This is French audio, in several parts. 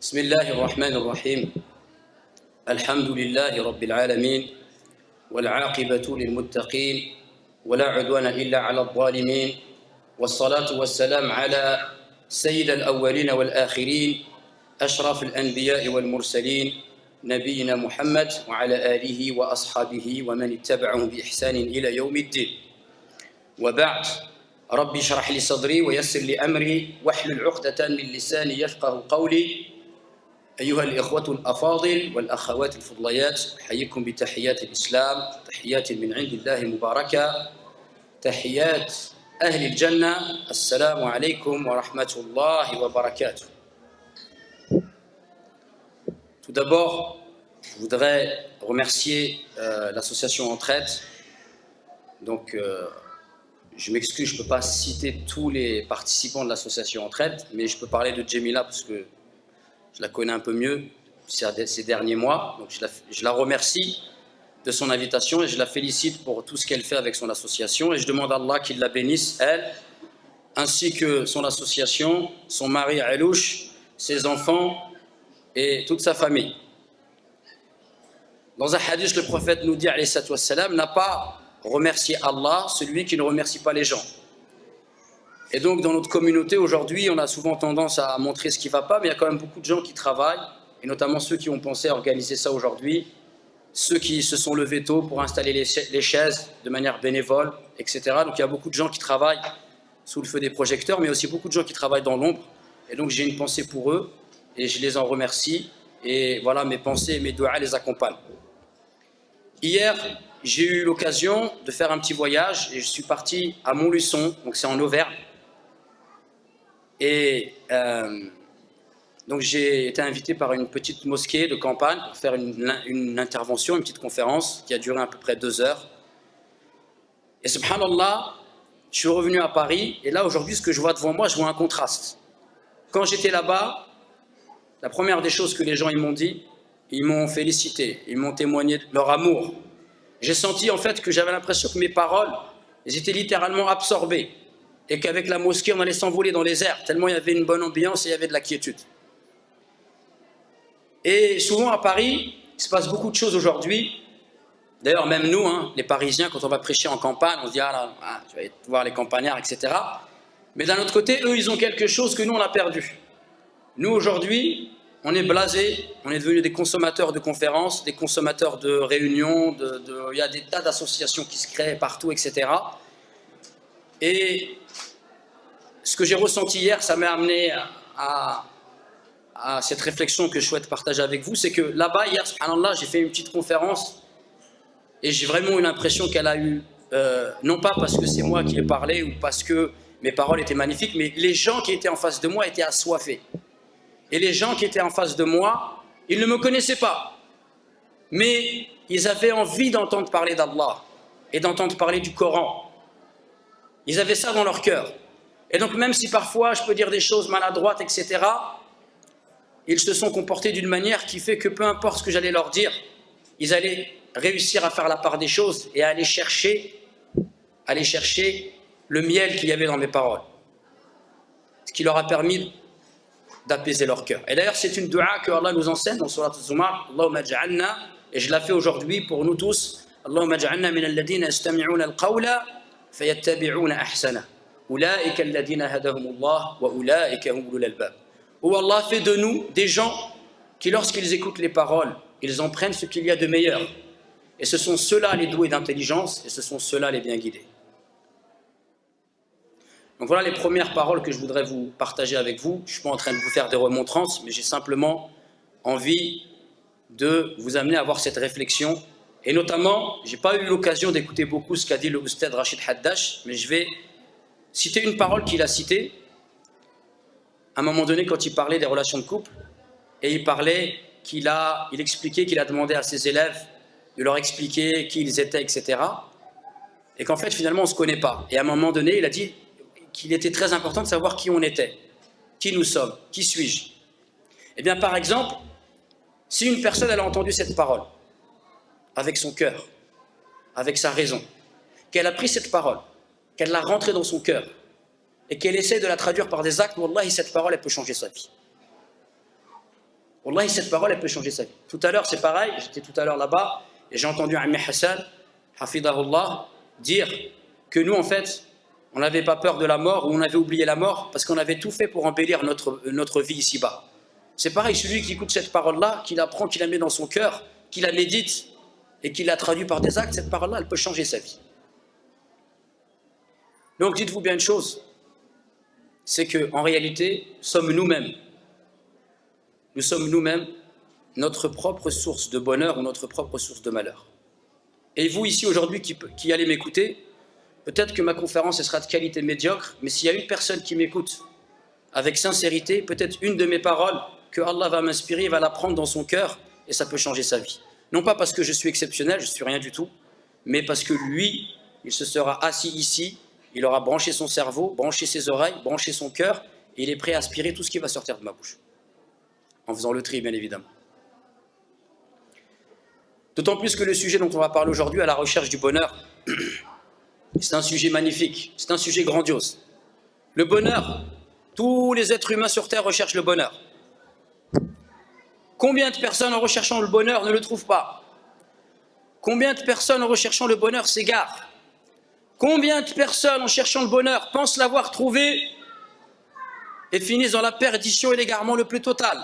بسم الله الرحمن الرحيم الحمد لله رب العالمين والعاقبة للمتقين ولا عدوان إلا على الظالمين والصلاة والسلام على سيد الأولين والآخرين أشرف الأنبياء والمرسلين نبينا محمد وعلى آله وأصحابه ومن اتبعهم بإحسان إلى يوم الدين وبعد ربي اشرح لي صدري ويسر لي أمري واحلل عقدة من لساني يفقه قولي أيها الإخوة الأفاضل والأخوات الفضليات أحييكم بتحيات الإسلام تحيات من عند الله مباركة تحيات أهل الجنة السلام عليكم ورحمة الله وبركاته. Tout d'abord, je voudrais remercier l'association Entraide. Donc, je m'excuse, je ne peux pas citer tous les participants de l'association Entraide, mais je peux parler de Djemila parce que je la connais un peu mieux ces derniers mois. Donc je la remercie de son invitation et je la félicite pour tout ce qu'elle fait avec son association. Et je demande à Allah qu'il la bénisse, elle, ainsi que son association, son mari Alouche, ses enfants et toute sa famille. Dans un hadith, le prophète nous dit, alayhi salatu wassalam, n'a pas remercié Allah, celui qui ne remercie pas les gens. Et donc dans notre communauté aujourd'hui, on a souvent tendance à montrer ce qui ne va pas, mais il y a quand même beaucoup de gens qui travaillent, et notamment ceux qui ont pensé à organiser ça aujourd'hui, ceux qui se sont levés tôt pour installer les chaises de manière bénévole, etc. Donc il y a beaucoup de gens qui travaillent sous le feu des projecteurs, mais aussi beaucoup de gens qui travaillent dans l'ombre. Et donc j'ai une pensée pour eux, et je les en remercie, et voilà, mes pensées et mes doigts les accompagnent. Hier, j'ai eu l'occasion de faire un petit voyage, et je suis parti à Montluçon, donc c'est en Auvergne. Et donc j'ai été invité par une petite mosquée de campagne pour faire une intervention, une petite conférence qui a duré à peu près 2 heures. Et subhanallah, je suis revenu à Paris et là aujourd'hui ce que je vois devant moi, je vois un contraste. Quand j'étais là-bas, la première des choses que les gens ils m'ont dit, ils m'ont félicité, ils m'ont témoigné de leur amour. J'ai senti en fait que j'avais l'impression que mes paroles, elles étaient littéralement absorbées. Et qu'avec la mosquée, on allait s'envoler dans les airs, tellement il y avait une bonne ambiance et il y avait de la quiétude. Et souvent à Paris, il se passe beaucoup de choses aujourd'hui. D'ailleurs, même nous, hein, les Parisiens, quand on va prêcher en campagne, on se dit « Ah là, tu vas voir les campagnards, etc. » Mais d'un autre côté, eux, ils ont quelque chose que nous, on a perdu. Nous, aujourd'hui, on est blasés, on est devenus des consommateurs de conférences, des consommateurs de réunions, il y a des tas d'associations qui se créent partout, etc. Et ce que j'ai ressenti hier, ça m'a amené à cette réflexion que je souhaite partager avec vous, c'est que là-bas, hier, subhanallah, j'ai fait une petite conférence et j'ai vraiment eu l'impression qu'elle a eu, non pas parce que c'est moi qui ai parlé ou parce que mes paroles étaient magnifiques, mais les gens qui étaient en face de moi étaient assoiffés. Et les gens qui étaient en face de moi, ils ne me connaissaient pas, mais ils avaient envie d'entendre parler d'Allah et d'entendre parler du Coran. Ils avaient ça dans leur cœur. Et donc même si parfois je peux dire des choses maladroites, etc., ils se sont comportés d'une manière qui fait que peu importe ce que j'allais leur dire, ils allaient réussir à faire la part des choses et à aller chercher le miel qu'il y avait dans mes paroles. Ce qui leur a permis d'apaiser leur cœur. Et d'ailleurs c'est une dua que Allah nous enseigne dans Surat Az-Zumar, Allahumma ja'alna, et je la fais aujourd'hui pour nous tous, Allahumma ja'alna min alladhina yastami'una al-qawla fayattabi'una ahsana. أولئك الذين هداهم الله وأولئك هم أولو الألباب. Où Allah fait de nous des gens qui, lorsqu'ils écoutent les paroles, ils en prennent ce qu'il y a de meilleur. Et ce sont ceux-là les doués d'intelligence et ce sont ceux-là les bien guidés. Donc voilà les premières paroles que je voudrais vous partager avec vous. Je ne suis pas en train de vous faire des remontrances, mais j'ai simplement envie de vous amener à avoir cette réflexion. Et notamment, je n'ai pas eu l'occasion d'écouter beaucoup ce qu'a dit le Oustad Rachid Haddash, mais je vais citer une parole qu'il a citée à un moment donné quand il parlait des relations de couple, et il expliquait qu'il a demandé à ses élèves de leur expliquer qui ils étaient, etc. Et qu'en fait finalement on ne se connaît pas. Et à un moment donné il a dit qu'il était très important de savoir qui on était, qui nous sommes, qui suis-je. Et bien par exemple, si une personne elle a entendu cette parole avec son cœur, avec sa raison, qu'elle a pris cette parole, qu'elle l'a rentrée dans son cœur et qu'elle essaie de la traduire par des actes, wallahi, cette parole, elle peut changer sa vie. Wallahi, cette parole, elle peut changer sa vie. Tout à l'heure, c'est pareil, j'étais tout à l'heure là-bas, et j'ai entendu Ammi Hassan, Hafidahullah, dire que nous, en fait, on n'avait pas peur de la mort, ou on avait oublié la mort, parce qu'on avait tout fait pour embellir notre vie ici-bas. C'est pareil, celui qui écoute cette parole-là, qui la prend, qui la met dans son cœur, qui la médite, et qui la traduit par des actes, cette parole-là, elle peut changer sa vie. Donc, dites-vous bien une chose, c'est qu'en réalité, sommes nous-mêmes notre propre source de bonheur ou notre propre source de malheur. Et vous ici aujourd'hui qui allez m'écouter, peut-être que ma conférence elle sera de qualité médiocre, mais s'il y a une personne qui m'écoute avec sincérité, peut-être une de mes paroles que Allah va m'inspirer, va la prendre dans son cœur et ça peut changer sa vie. Non pas parce que je suis exceptionnel, je ne suis rien du tout, mais parce que lui, il se sera assis ici, il aura branché son cerveau, branché ses oreilles, branché son cœur, et il est prêt à aspirer tout ce qui va sortir de ma bouche. En faisant le tri, bien évidemment. D'autant plus que le sujet dont on va parler aujourd'hui, à la recherche du bonheur, c'est un sujet magnifique, c'est un sujet grandiose. Le bonheur, tous les êtres humains sur Terre recherchent le bonheur. Combien de personnes en recherchant le bonheur ne le trouvent pas? Combien de personnes en recherchant le bonheur s'égarent? Combien de personnes en cherchant le bonheur pensent l'avoir trouvé et finissent dans la perdition et l'égarement le plus total?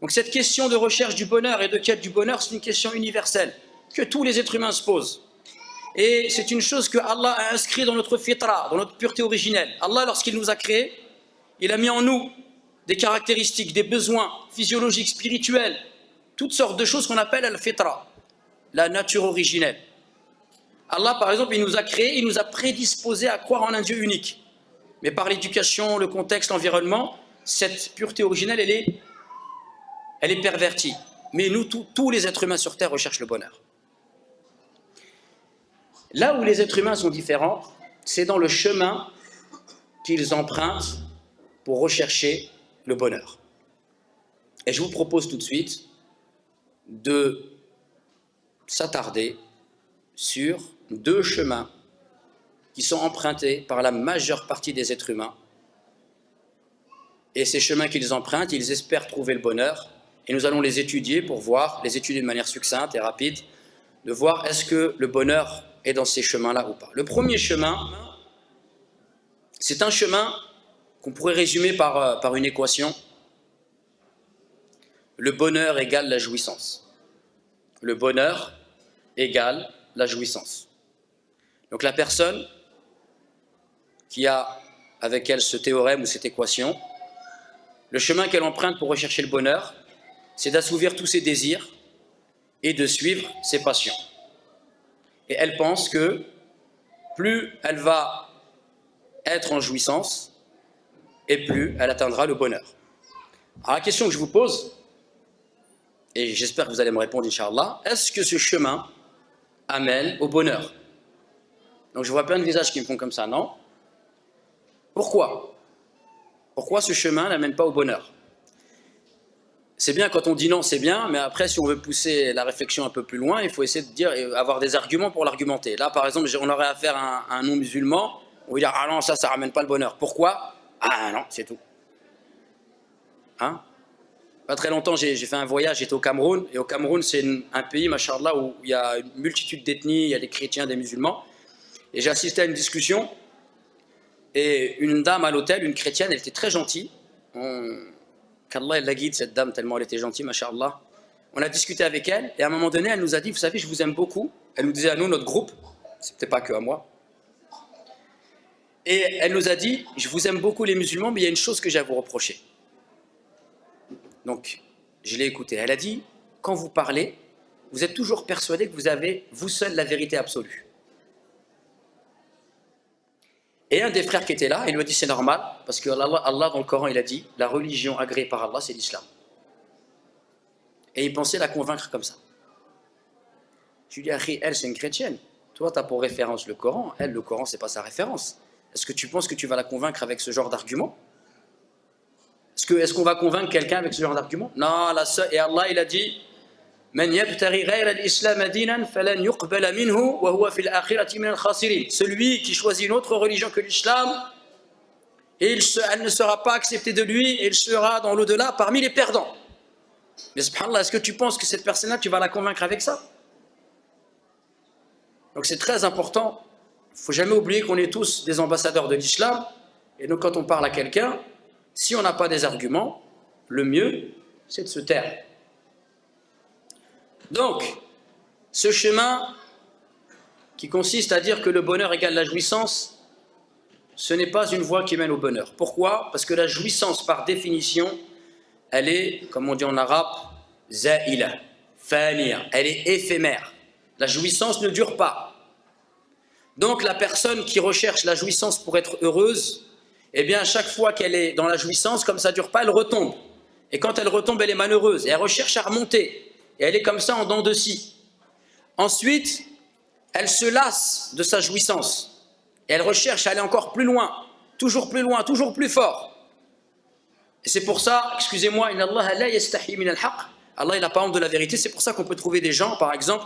Donc cette question de recherche du bonheur et de quête du bonheur, c'est une question universelle que tous les êtres humains se posent. Et c'est une chose que Allah a inscrit dans notre fitra, dans notre pureté originelle. Allah, lorsqu'il nous a créés, il a mis en nous des caractéristiques, des besoins physiologiques, spirituels, toutes sortes de choses qu'on appelle al-fitra, la nature originelle. Allah, par exemple, il nous a créés, il nous a prédisposés à croire en un Dieu unique. Mais par l'éducation, le contexte, l'environnement, cette pureté originelle, elle est pervertie. Mais nous, tous les êtres humains sur Terre recherchent le bonheur. Là où les êtres humains sont différents, c'est dans le chemin qu'ils empruntent pour rechercher le bonheur. Et je vous propose tout de suite de s'attarder sur deux chemins qui sont empruntés par la majeure partie des êtres humains. Et ces chemins qu'ils empruntent, ils espèrent trouver le bonheur. Et nous allons les étudier pour voir, les étudier de manière succincte et rapide, de voir est-ce que le bonheur est dans ces chemins-là ou pas. Le premier chemin, c'est un chemin qu'on pourrait résumer par une équation. Le bonheur égale la jouissance. Le bonheur égale la jouissance. Donc la personne qui a avec elle ce théorème ou cette équation, le chemin qu'elle emprunte pour rechercher le bonheur, c'est d'assouvir tous ses désirs et de suivre ses passions. Et elle pense que plus elle va être en jouissance, et plus elle atteindra le bonheur. Alors la question que je vous pose, et j'espère que vous allez me répondre, Inch'Allah, est-ce que ce chemin amène au bonheur? Donc je vois plein de visages qui me font comme ça, non? Pourquoi? Pourquoi ce chemin n'amène pas au bonheur? C'est bien quand on dit non, c'est bien, mais après, si on veut pousser la réflexion un peu plus loin, il faut essayer de dire, avoir des arguments pour l'argumenter. Là, par exemple, on aurait affaire à un non-musulman, on va dire, ah non, ça ramène pas le bonheur. Pourquoi? Ah non, c'est tout. Hein? Pas très longtemps, j'ai fait un voyage, j'étais au Cameroun, et au Cameroun, c'est un pays, machallah, où il y a une multitude d'ethnies, il y a des chrétiens, des musulmans, et j'ai assisté à une discussion, et une dame à l'hôtel, une chrétienne, elle était très gentille, qu'Allah la guide, cette dame, tellement elle était gentille, machallah. On a discuté avec elle, et à un moment donné, elle nous a dit, vous savez, je vous aime beaucoup. Elle nous disait à nous, notre groupe, c'était pas que à moi. Et elle nous a dit, je vous aime beaucoup les musulmans, mais il y a une chose que j'ai à vous reprocher. Donc, je l'ai écoutée. Elle a dit, quand vous parlez, vous êtes toujours persuadé que vous avez, vous seul, la vérité absolue. Et un des frères qui était là, il lui a dit c'est normal, parce que Allah dans le Coran il a dit la religion agréée par Allah c'est l'islam. Et il pensait la convaincre comme ça. Je lui ai dit, elle c'est une chrétienne, toi tu as pour référence le Coran, elle le Coran c'est pas sa référence. Est-ce que tu penses que tu vas la convaincre avec ce genre d'argument? Est-ce qu'on va convaincre quelqu'un avec ce genre d'argument? Non, et Allah il a dit celui qui choisit une autre religion que l'islam, et elle ne sera pas acceptée de lui et il sera dans l'au-delà parmi les perdants. Mais subhanallah, est-ce que tu penses que cette personne-là, tu vas la convaincre avec ça? Donc c'est très important. Il ne faut jamais oublier qu'on est tous des ambassadeurs de l'islam. Et donc quand on parle à quelqu'un, si on n'a pas des arguments, le mieux, c'est de se taire. Donc, ce chemin qui consiste à dire que le bonheur égale la jouissance, ce n'est pas une voie qui mène au bonheur. Pourquoi? Parce que la jouissance, par définition, elle est, comme on dit en arabe, za'ila, faniya, elle est éphémère. La jouissance ne dure pas. Donc la personne qui recherche la jouissance pour être heureuse, eh bien à chaque fois qu'elle est dans la jouissance, comme ça ne dure pas, elle retombe. Et quand elle retombe, elle est malheureuse. Et elle recherche à remonter. Et elle est comme ça en dents de scie. Ensuite, elle se lasse de sa jouissance. Et elle recherche à aller encore plus loin, toujours plus fort. Et c'est pour ça, excusez-moi, inna Allah la yastahi min al-haq. Allah il n'a pas honte de la vérité. C'est pour ça qu'on peut trouver des gens, par exemple,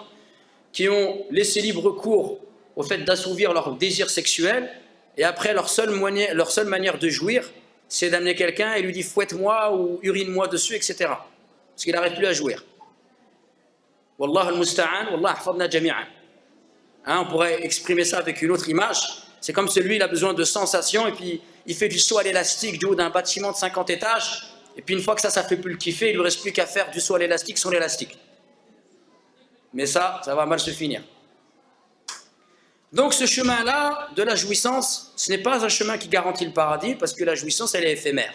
qui ont laissé libre cours au fait d'assouvir leur désir sexuel, et après leur seule manière de jouir, c'est d'amener quelqu'un et lui dit fouette-moi ou urine-moi dessus, etc. Parce qu'il n'arrive plus à jouir. Wallah al-musta'an, wallah ahfadna jami'an. On pourrait exprimer ça avec une autre image. C'est comme celui, il a besoin de sensations, et puis il fait du saut à l'élastique du haut d'un bâtiment de 50 étages, et puis une fois que ça fait plus le kiffer, il ne lui reste plus qu'à faire du saut à l'élastique sans l'élastique. Mais ça va mal se finir. Donc ce chemin-là de la jouissance, ce n'est pas un chemin qui garantit le paradis, parce que la jouissance, elle est éphémère.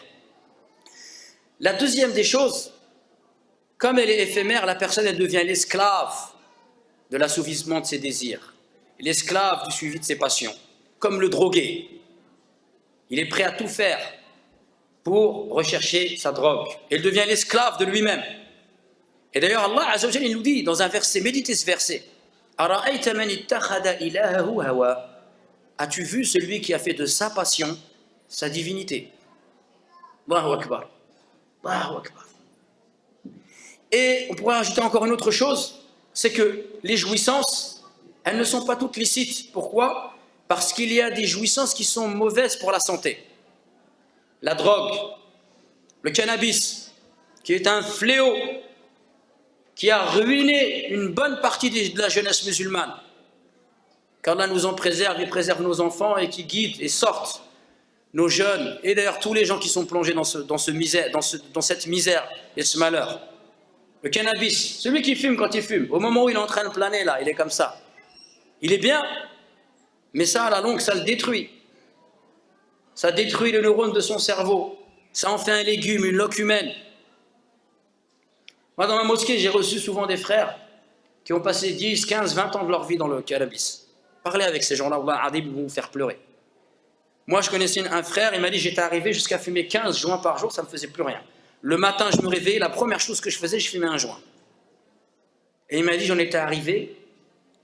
La deuxième des choses, comme elle est éphémère, la personne, elle devient l'esclave de l'assouvissement de ses désirs, l'esclave du suivi de ses passions, comme le drogué. Il est prêt à tout faire pour rechercher sa drogue. Il devient l'esclave de lui-même. Et d'ailleurs, Allah Azza wa Jalla, il nous dit dans un verset, méditez ce verset, as-tu vu celui qui a fait de sa passion sa divinité? Allahu Akbar. Allahu Akbar. Et on pourrait ajouter encore une autre chose, c'est que les jouissances, elles ne sont pas toutes licites. Pourquoi? Parce qu'il y a des jouissances qui sont mauvaises pour la santé. La drogue, le cannabis, qui est un fléau, qui a ruiné une bonne partie de la jeunesse musulmane. Qu'Allah nous en préserve et préserve nos enfants et qui guide et sorte nos jeunes et d'ailleurs tous les gens qui sont plongés dans cette misère et ce malheur. Le cannabis, celui qui fume quand il fume, au moment où il est en train de planer là, il est comme ça. Il est bien, mais ça à la longue, ça le détruit. Ça détruit les neurones de son cerveau. Ça en fait un légume, une loque humaine. Moi, dans ma mosquée, j'ai reçu souvent des frères qui ont passé 10, 15, 20 ans de leur vie dans le cannabis. Parlez avec ces gens-là, ils vont vous faire pleurer. Moi, je connaissais un frère, il m'a dit, j'étais arrivé jusqu'à fumer 15 joints par jour, ça ne me faisait plus rien. Le matin, je me réveillais, la première chose que je faisais, je fumais un joint. Et il m'a dit, j'en étais arrivé,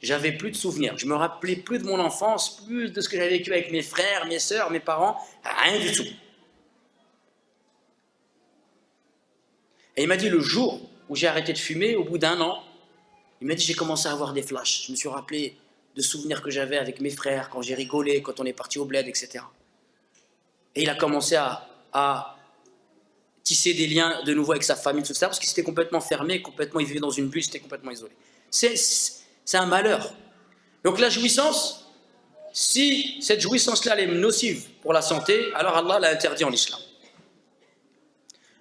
j'avais plus de souvenirs. Je me rappelais plus de mon enfance, plus de ce que j'avais vécu avec mes frères, mes sœurs, mes parents, rien du tout. Et il m'a dit, le jour où j'ai arrêté de fumer, au bout d'un an, il m'a dit, j'ai commencé à avoir des flashs. Je me suis rappelé de souvenirs que j'avais avec mes frères, quand j'ai rigolé, quand on est parti au bled, etc. Et il a commencé à tisser des liens de nouveau avec sa famille, tout ça, parce qu'il s'était complètement fermé, il vivait dans une bulle, c'était complètement isolé. C'est un malheur. Donc la jouissance, si cette jouissance-là est nocive pour la santé, alors Allah l'a interdit en islam.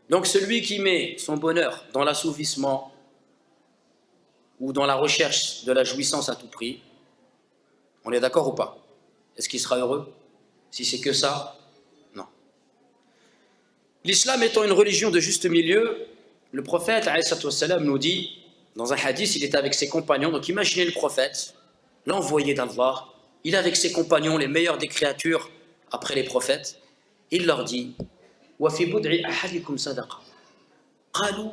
Donc celui qui met son bonheur dans l'assouvissement ou dans la recherche de la jouissance à tout prix, on est d'accord ou pas? Est-ce qu'il sera heureux? Si c'est que ça, non. L'islam étant une religion de juste milieu, le prophète nous dit, dans un hadith, il était avec ses compagnons, donc imaginez le prophète, l'envoyé d'Allah, il est avec ses compagnons, les meilleurs des créatures après les prophètes, il leur dit, وفي بضع أحدكم صدقة قالوا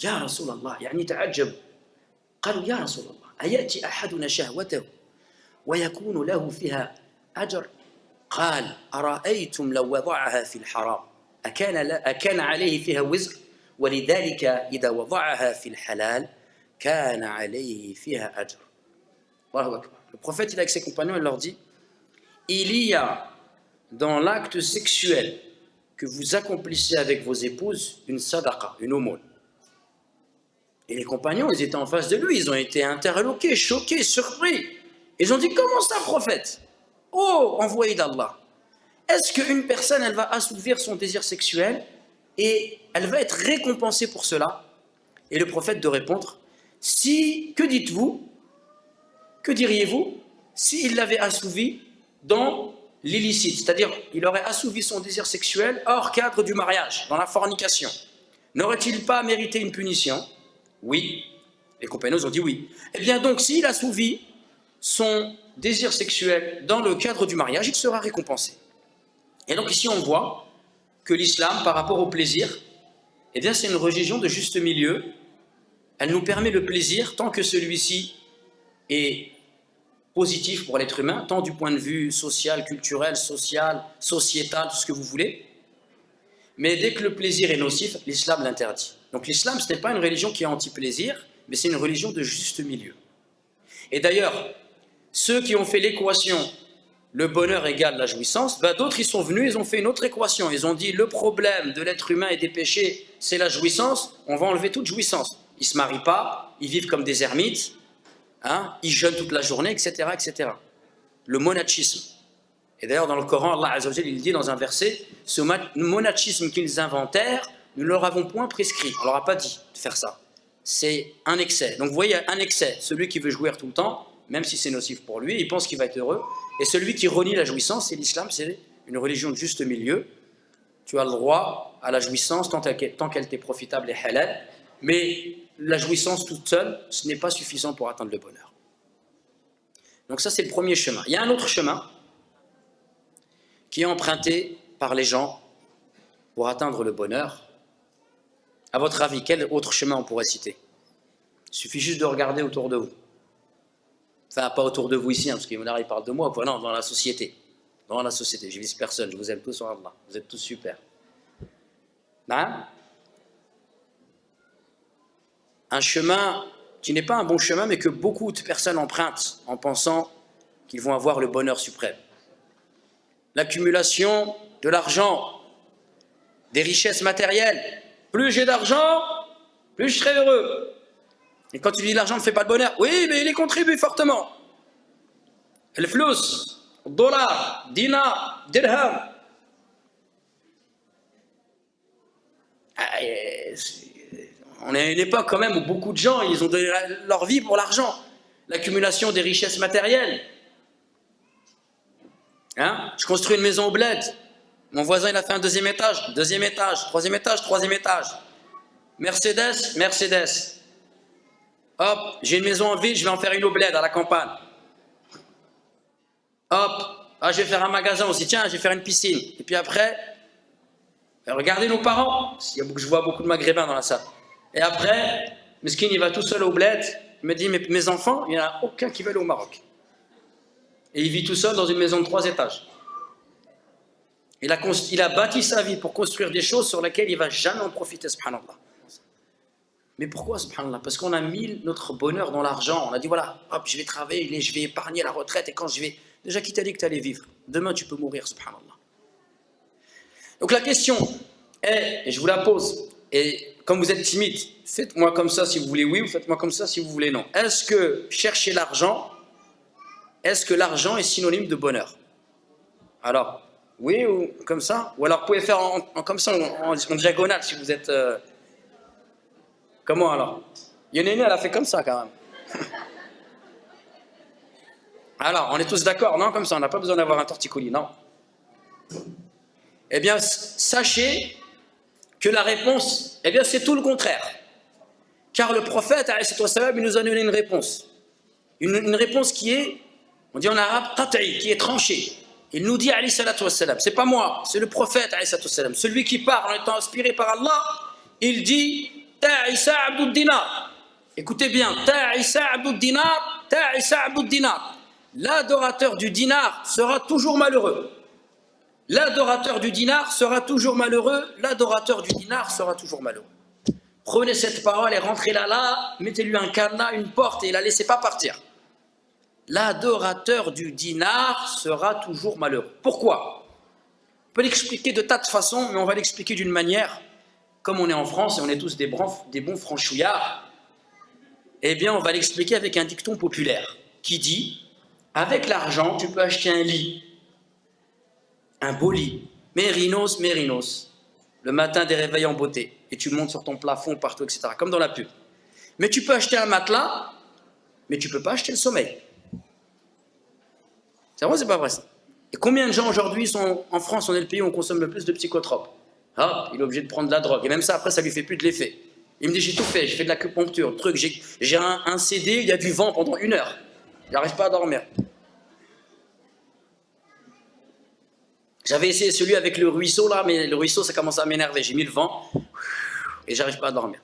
يا رسول الله يعني تعجبوا قالوا يا رسول الله أيأتي أحدنا شهوته ويكون له فيها أجر قال أرأيتم لو وضعها في الحرام أكان عليه فيها وزر ولذلك إذا وضعها في الحلال كان عليه فيها أجر. الله أكبر. Le prophète il est avec ses compagnons, il leur dit, il y a dans l'acte sexuel que vous accomplissez avec vos épouses une sadaqa, une aumône. Et les compagnons, ils étaient en face de lui, ils ont été interloqués, choqués, surpris. Ils ont dit, comment ça, prophète? Oh, envoyé d'Allah. Est-ce qu'une personne, elle va assouvir son désir sexuel et elle va être récompensée pour cela? Et le prophète de répondre, que dites-vous, que diriez-vous s'il l'avait assouvi dans l'illicite, c'est-à-dire il aurait assouvi son désir sexuel hors cadre du mariage, dans la fornication. N'aurait-il pas mérité une punition? Oui. Les compagnons ont dit oui. Eh bien donc, s'il assouvit son désir sexuel dans le cadre du mariage, il sera récompensé. Et donc ici on voit que l'islam, par rapport au plaisir, eh bien c'est une religion de juste milieu. Elle nous permet le plaisir tant que celui-ci est positif pour l'être humain, tant du point de vue social, culturel, social, sociétal, tout ce que vous voulez. Mais dès que le plaisir est nocif, l'islam l'interdit. Donc l'islam, ce n'est pas une religion qui est anti-plaisir, mais c'est une religion de juste milieu. Et d'ailleurs, ceux qui ont fait l'équation le bonheur égale la jouissance, ben d'autres ils sont venus, ils ont fait une autre équation. Ils ont dit le problème de l'être humain et des péchés, c'est la jouissance, on va enlever toute jouissance. Ils ne se marient pas, ils vivent comme des ermites, hein, ils jeûnent toute la journée, etc., etc. Le monachisme. Et d'ailleurs dans le Coran, Allah Azza wa Jalla, il dit dans un verset, ce monachisme qu'ils inventèrent, nous ne leur avons point prescrit. On ne leur a pas dit de faire ça. C'est un excès. Donc vous voyez, un excès, celui qui veut jouir tout le temps, même si c'est nocif pour lui, il pense qu'il va être heureux. Et celui qui renie la jouissance, c'est l'islam, c'est une religion de juste milieu. Tu as le droit à la jouissance tant qu'elle t'est profitable et halal, mais la jouissance toute seule, ce n'est pas suffisant pour atteindre le bonheur. Donc ça, c'est le premier chemin. Il y a un autre chemin qui est emprunté par les gens pour atteindre le bonheur. À votre avis, quel autre chemin on pourrait citer? Il suffit juste de regarder autour de vous. Enfin, pas autour de vous ici, hein, parce qu'il parle de moi, non, dans la société. Dans la société, je ne vise personne, je vous aime tous en Allah. Vous êtes tous super. Hein? Un chemin qui n'est pas un bon chemin, mais que beaucoup de personnes empruntent en pensant qu'ils vont avoir le bonheur suprême. L'accumulation de l'argent, des richesses matérielles. Plus j'ai d'argent, plus je serai heureux. Et quand tu dis l'argent ne fait pas de bonheur, oui, mais il y contribue fortement. Le flous, le dollar, dinar, dirham. On est à une époque quand même où beaucoup de gens, ils ont donné leur vie pour l'argent. L'accumulation des richesses matérielles. Hein? Je construis une maison au bled. Mon voisin, il a fait un deuxième étage, troisième étage. Mercedes, Mercedes. Hop, j'ai une maison en ville, je vais en faire une au bled, à la campagne. Hop, je vais faire un magasin aussi, tiens, je vais faire une piscine. Et puis après, regardez nos parents, je vois beaucoup de maghrébins dans la salle. Et après, Meskin, il va tout seul au bled, il me dit, mes enfants, il n'y en a aucun qui veut aller au Maroc. Et il vit tout seul dans une maison de 3 étages. Il a bâti sa vie pour construire des choses sur lesquelles il ne va jamais en profiter, subhanallah. Mais pourquoi, subhanallah? Parce qu'on a mis notre bonheur dans l'argent. On a dit, voilà, hop, je vais travailler, je vais épargner la retraite, et quand je vais... Déjà, qui t'a dit que tu allais vivre? Demain, tu peux mourir, subhanallah. Donc la question est, et je vous la pose, et comme vous êtes timide, faites-moi comme ça si vous voulez oui, ou faites-moi comme ça si vous voulez non. Est-ce que chercher l'argent, est-ce que l'argent est synonyme de bonheur? Alors, oui ou comme ça? Ou alors, vous pouvez faire comme ça, en diagonale, si vous êtes... Comment alors? Yonene, elle a fait comme ça quand même. Alors, on est tous d'accord, non? Comme ça, on n'a pas besoin d'avoir un torticolis, non? Eh bien, sachez que la réponse, eh bien, c'est tout le contraire. Car le prophète, il nous a donné une réponse. Une réponse qui est, on dit en arabe, qat'i, qui est tranchée. Il nous dit, c'est pas moi, c'est le prophète, celui qui parle en étant inspiré par Allah, il dit, Ta'isa abdud dinar. Écoutez bien, Ta'isa abdud dinar, Ta'isa abdud dinar. L'adorateur du dinar sera toujours malheureux. L'adorateur du dinar sera toujours malheureux. L'adorateur du dinar sera toujours malheureux. Prenez cette parole et rentrez-la là, mettez-lui un cadenas, une porte et la laissez pas partir. L'adorateur du dinar sera toujours malheureux. Pourquoi? On peut l'expliquer de tas de façons, mais on va l'expliquer d'une manière, comme on est en France et on est tous des bons franchouillards, eh bien on va l'expliquer avec un dicton populaire qui dit « Avec l'argent, tu peux acheter un lit, un beau lit, mérinos, mérinos, le matin des réveils en beauté, et tu montes sur ton plafond partout, etc. » Comme dans la pub. Mais tu peux acheter un matelas, mais tu ne peux pas acheter le sommeil. C'est vrai ou c'est pas vrai ça? Et combien de gens aujourd'hui sont en France, on est le pays où on consomme le plus de psychotropes. Hop, il est obligé de prendre de la drogue. Et même ça, après, ça lui fait plus de l'effet. Il me dit, j'ai tout fait, j'ai fait de l'acupuncture, truc, j'ai un CD, il y a du vent pendant 1 heure. Il n'arrive pas à dormir. J'avais essayé celui avec le ruisseau là, mais le ruisseau, ça commence à m'énerver. J'ai mis le vent et j'arrive pas à dormir.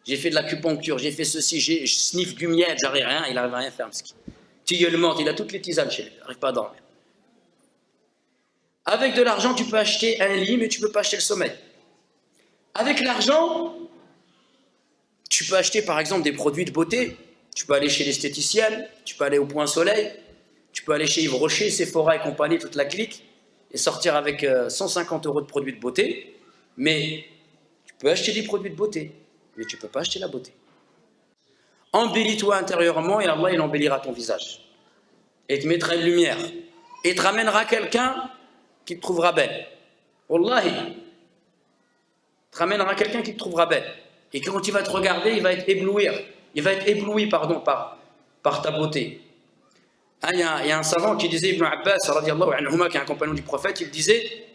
J'ai fait de l'acupuncture, j'ai fait ceci, je sniffe du miel, j'arrive rien, il n'arrive à rien faire. Tilleul morte, il a toutes les tisanes chez lui, il n'arrive pas à dormir. Avec de l'argent, tu peux acheter un lit, mais tu ne peux pas acheter le sommeil. Avec l'argent, tu peux acheter par exemple des produits de beauté. Tu peux aller chez l'esthéticienne, tu peux aller au Point Soleil, tu peux aller chez Yves Rocher, Sephora et compagnie, toute la clique, et sortir avec 150 € de produits de beauté. Mais tu peux acheter des produits de beauté, mais tu ne peux pas acheter la beauté. Embellis-toi intérieurement et Allah il embellira ton visage. Et te mettra une lumière. Et te ramènera quelqu'un qui te trouvera belle. Wallahi. Te ramènera quelqu'un qui te trouvera belle. Et quand il va te regarder, il va être ébloui par ta beauté. Il y a un savant qui disait, Ibn Abbas, radiallahu anhuma, qui est un compagnon du prophète, il disait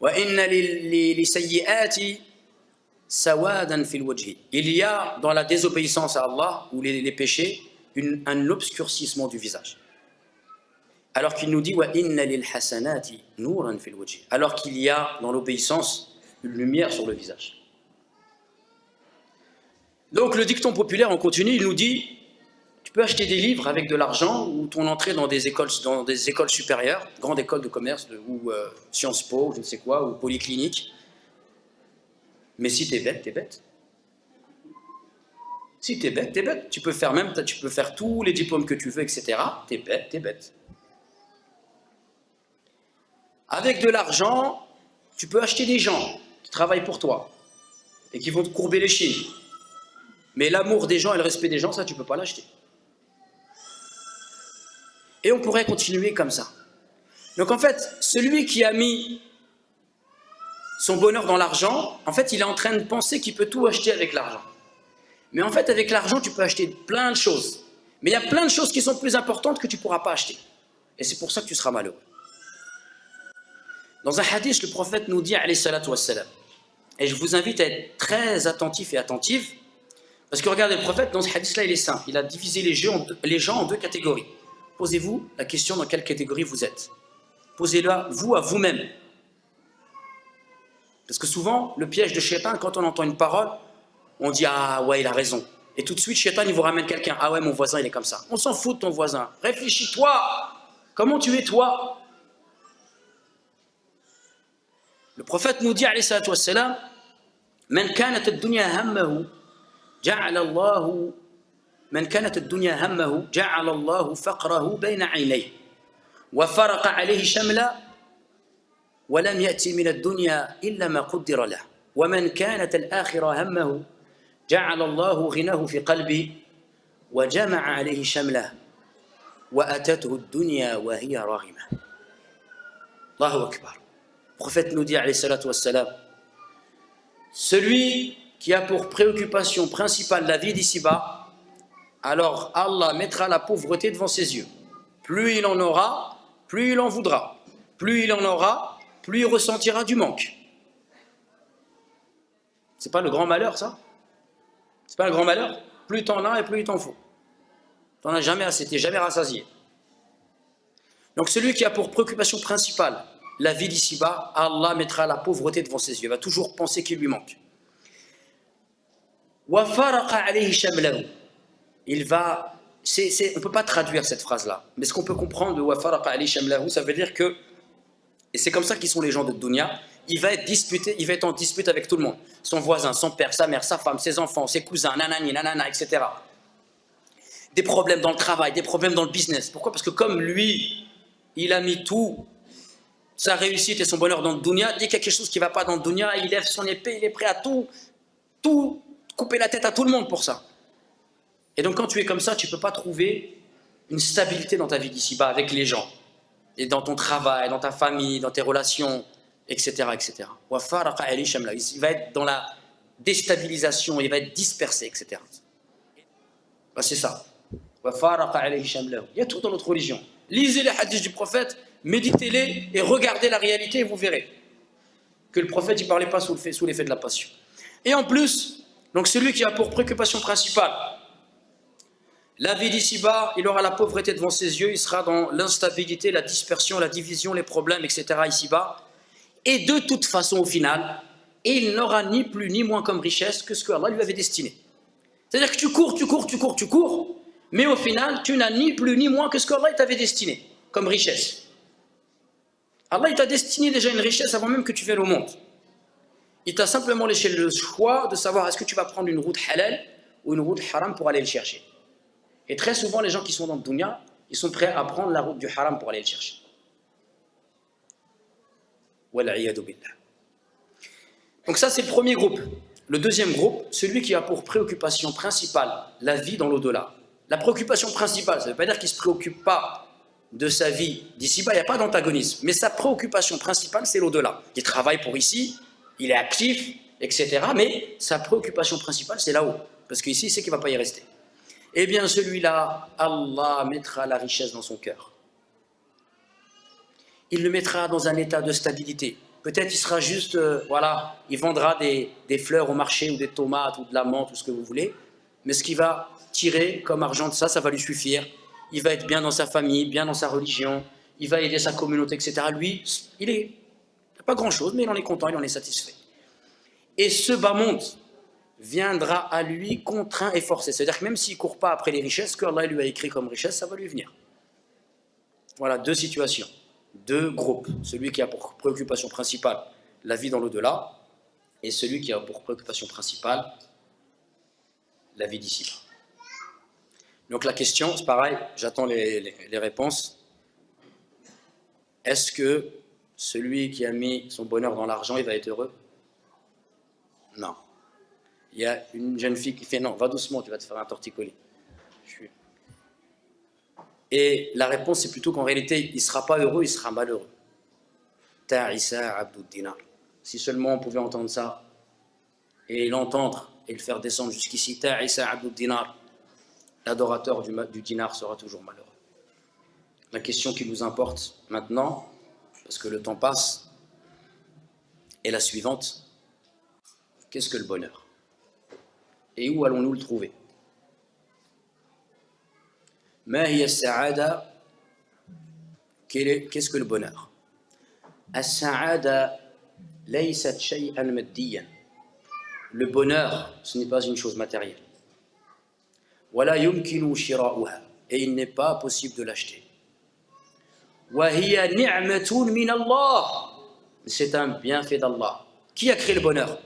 wa inna li sayyi'ati sawadan fil wajhi. Il y a dans la désobéissance à Allah ou les péchés un obscurcissement du visage. Alors qu'il nous dit wa inna lil hasanati nuran fil wajhi. Alors qu'il y a dans l'obéissance une lumière sur le visage. Donc le dicton populaire, on continue, il nous dit tu peux acheter des livres avec de l'argent ou ton entrée dans des écoles supérieures, grandes écoles de commerce ou Sciences Po, je ne sais quoi, ou Polyclinique. Mais si t'es bête, t'es bête. Si t'es bête, t'es bête. Tu peux faire tous les diplômes que tu veux, etc. T'es bête, t'es bête. Avec de l'argent, tu peux acheter des gens qui travaillent pour toi et qui vont te courber les chines. Mais l'amour des gens et le respect des gens, ça, tu ne peux pas l'acheter. Et on pourrait continuer comme ça. Donc en fait, celui qui a mis son bonheur dans l'argent, en fait, il est en train de penser qu'il peut tout acheter avec l'argent. Mais en fait, avec l'argent, tu peux acheter plein de choses. Mais il y a plein de choses qui sont plus importantes que tu ne pourras pas acheter. Et c'est pour ça que tu seras malheureux. Dans un hadith, le prophète nous dit, alayhi salatu wassalam, et je vous invite à être très attentif et attentive, parce que regardez, le prophète, dans ce hadith-là, il est simple. Il a divisé les gens en 2 catégories. Posez-vous la question dans quelle catégorie vous êtes. Posez-la, vous, à vous-même. Parce que souvent, le piège de Shaitan, quand on entend une parole, on dit « Ah ouais, il a raison ». Et tout de suite, Shaitan, il vous ramène quelqu'un. « Ah ouais, mon voisin, il est comme ça ». On s'en fout de ton voisin. Réfléchis-toi. Comment tu es, toi? Le prophète nous dit, alayhi salatu wassalam, « Man kanat ad-dunya hammahu, ja'ala Allahu من كانت الدنيا همه جعل الله فقره بين عينيه وفرق عليه شمله ولم يأتي من الدنيا إلا ما قدر له ومن كانت الآخرة همه جعل الله غناه في قلبه وجمع عليه شمله وأتته الدنيا وهي راغمة. الله أكبر. Le prophète nous dit, alayhi salatu wassalam, celui qui a pour préoccupation principale la vie d'ici-bas, alors Allah mettra la pauvreté devant ses yeux. Plus il en aura, plus il en voudra. Plus il en aura, plus il ressentira du manque. C'est pas le grand malheur, ça? C'est pas le grand malheur? Plus t'en as et plus il t'en faut. T'en as jamais assez, t'es jamais rassasié. Donc celui qui a pour préoccupation principale la vie d'ici-bas, Allah mettra la pauvreté devant ses yeux. Il va toujours penser qu'il lui manque. Wa faraqa alayhi shamlahu. Il va, on ne peut pas traduire cette phrase-là, mais ce qu'on peut comprendre de wa faraqa alayhi shamlahu, ça veut dire que, et c'est comme ça qu'ils sont les gens de dunya, il va être en dispute avec tout le monde, son voisin, son père, sa mère, sa femme, ses enfants, ses cousins, nanani, nanana, etc. Des problèmes dans le travail, des problèmes dans le business. Pourquoi? Parce que comme lui, il a mis tout, sa réussite et son bonheur dans le dunya, dès qu'il y a quelque chose qui ne va pas dans le dunya, il lève son épée, il est prêt à tout couper la tête à tout le monde pour ça. Et donc quand tu es comme ça, tu ne peux pas trouver une stabilité dans ta vie d'ici-bas avec les gens, et dans ton travail, dans ta famille, dans tes relations, etc. etc. Il va être dans la déstabilisation, il va être dispersé, etc. Ben, c'est ça. Il y a tout dans notre religion. Lisez les hadiths du prophète, méditez-les et regardez la réalité et vous verrez que le prophète ne parlait pas sous l'effet de la passion. Et en plus, donc celui qui a pour préoccupation principale la vie d'ici-bas, il aura la pauvreté devant ses yeux, il sera dans l'instabilité, la dispersion, la division, les problèmes, etc. ici-bas. Et de toute façon, au final, il n'aura ni plus ni moins comme richesse que ce que Allah lui avait destiné. C'est-à-dire que tu cours, mais au final, tu n'as ni plus ni moins que ce que Allah t'avait destiné comme richesse. Allah t'a destiné déjà une richesse avant même que tu viennes au monde. Il t'a simplement laissé le choix de savoir est-ce que tu vas prendre une route halal ou une route haram pour aller le chercher. Et très souvent, les gens qui sont dans le dunya, ils sont prêts à prendre la route du haram pour aller le chercher. Donc ça, c'est le premier groupe. Le deuxième groupe, celui qui a pour préoccupation principale la vie dans l'au-delà. La préoccupation principale, ça ne veut pas dire qu'il ne se préoccupe pas de sa vie d'ici-bas, il n'y a pas d'antagonisme. Mais sa préoccupation principale, c'est l'au-delà. Il travaille pour ici, il est actif, etc. Mais sa préoccupation principale, c'est là-haut. Parce qu'ici, il sait qu'il ne va pas y rester. Eh bien, celui-là, Allah mettra la richesse dans son cœur. Il le mettra dans un état de stabilité. Peut-être il sera juste, voilà, il vendra des fleurs au marché ou des tomates ou de la menthe ou ce que vous voulez. Mais ce qu'il va tirer comme argent de ça, ça va lui suffire. Il va être bien dans sa famille, bien dans sa religion. Il va aider sa communauté, etc. Lui, il n'a pas grand-chose, mais il en est content, il en est satisfait. Et ce bas monde viendra à lui contraint et forcé. C'est-à-dire que même s'il ne court pas après les richesses, ce que Allah lui a écrit comme richesse, ça va lui venir. Voilà, deux situations, deux groupes. Celui qui a pour préoccupation principale la vie dans l'au-delà, et celui qui a pour préoccupation principale la vie d'ici. Donc la question, c'est pareil, j'attends les réponses. Est-ce que celui qui a mis son bonheur dans l'argent, il va être heureux? Non. Il y a une jeune fille qui fait non, va doucement, tu vas te faire un torticolis. Et la réponse, c'est plutôt qu'en réalité, il ne sera pas heureux, il sera malheureux. Ta'isa Abdud Dinar. Si seulement on pouvait entendre ça, et l'entendre, et le faire descendre jusqu'ici, Ta'isa Abdud Dinar, l'adorateur du dinar sera toujours malheureux. La question qui nous importe maintenant, parce que le temps passe, est la suivante. Qu'est-ce que le bonheur? Et où allons-nous le trouver? Ma hiya as-sa'ada? Qu'est-ce que le bonheur? As-sa'ada laysat shay'an maddiyan. Le bonheur, ce n'est pas une chose matérielle. Wala yumkinu shira'uha. Et il n'est pas possible de l'acheter. Wa hiya ni'matun min Allah. C'est un bienfait d'Allah. Qui a créé le bonheur?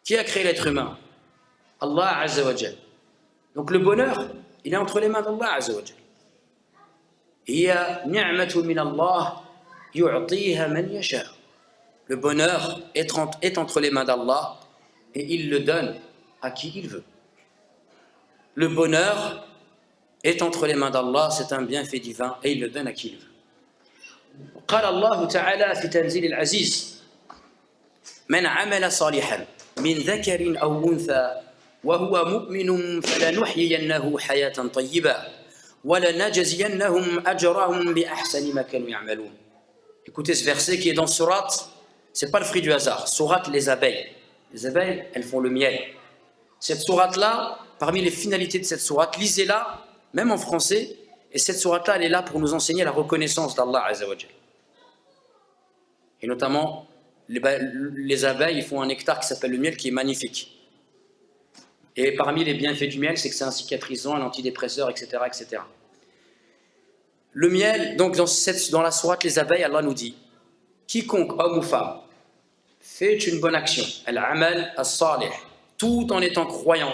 Qui a créé l'être humain? Allah Azza wa Jal. Donc le bonheur, il est entre les mains d'Allah Azza wa Jal. Hiya ni'matun min Allah yu'tiha man yasha. Le bonheur est entre les mains d'Allah et il le donne à qui il veut. Le bonheur est entre les mains d'Allah, c'est un bienfait divin et il le donne à qui il veut. قال الله تعالى في تنزيل العزيز من عمل صالحا من ذكر أو أنثى وهو مؤمن فلنحيينه حياة طيبة ولنجزينهم أجرهم بأحسن ما كانوا يعملون. Écoutez ce verset qui est dans Sourate, c'est pas le fruit du hasard. Sourate, les abeilles. Les abeilles, elles font le miel. Cette sourate-là, parmi les finalités de cette sourate, lisez-la, même en français, et cette sourate-là, elle est là pour nous enseigner la reconnaissance d'Allah Azza wa Jal. Et notamment, les abeilles, ils font un nectar qui s'appelle le miel, qui est magnifique. Et parmi les bienfaits du miel, c'est que c'est un cicatrisant, un antidépresseur, etc., etc. Le miel, donc dans la sourate Les abeilles, Allah nous dit, quiconque, homme ou femme, fait une bonne action, al-amal as-salih, tout en étant croyant,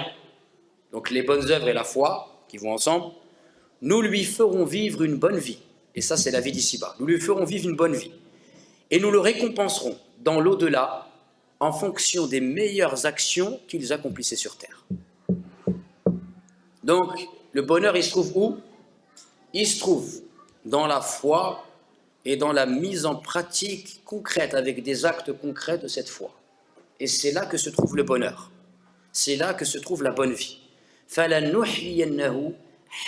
donc les bonnes œuvres et la foi, qui vont ensemble, nous lui ferons vivre une bonne vie. Et ça, c'est la vie d'ici-bas. Nous lui ferons vivre une bonne vie. Et nous le récompenserons dans l'au-delà en fonction des meilleures actions qu'ils accomplissaient sur terre. Donc, le bonheur, il se trouve où? Il se trouve dans la foi et dans la mise en pratique concrète, avec des actes concrets de cette foi. Et c'est là que se trouve le bonheur. C'est là que se trouve la bonne vie. فَلَنُحْيِيَنَّهُ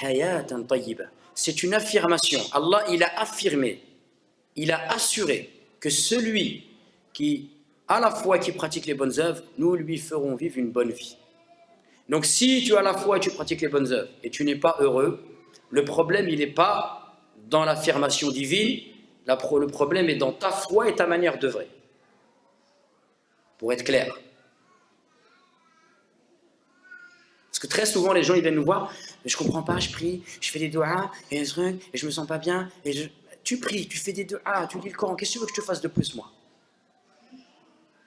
حَيَاةً طَيِّبَةً. C'est une affirmation. Allah, il a affirmé, il a assuré que celui qui a la foi et qui pratique les bonnes œuvres, nous lui ferons vivre une bonne vie. Donc si tu as la foi et tu pratiques les bonnes œuvres et tu n'es pas heureux, le problème, il n'est pas dans l'affirmation divine, le problème est dans ta foi et ta manière d'œuvrer. Pour être clair. Parce que très souvent, les gens ils viennent nous voir, mais je ne comprends pas, je prie, je fais des doigts, et je ne me sens pas bien. Tu pries, tu fais des doigts, tu lis le Coran, qu'est-ce que tu veux que je te fasse de plus, moi?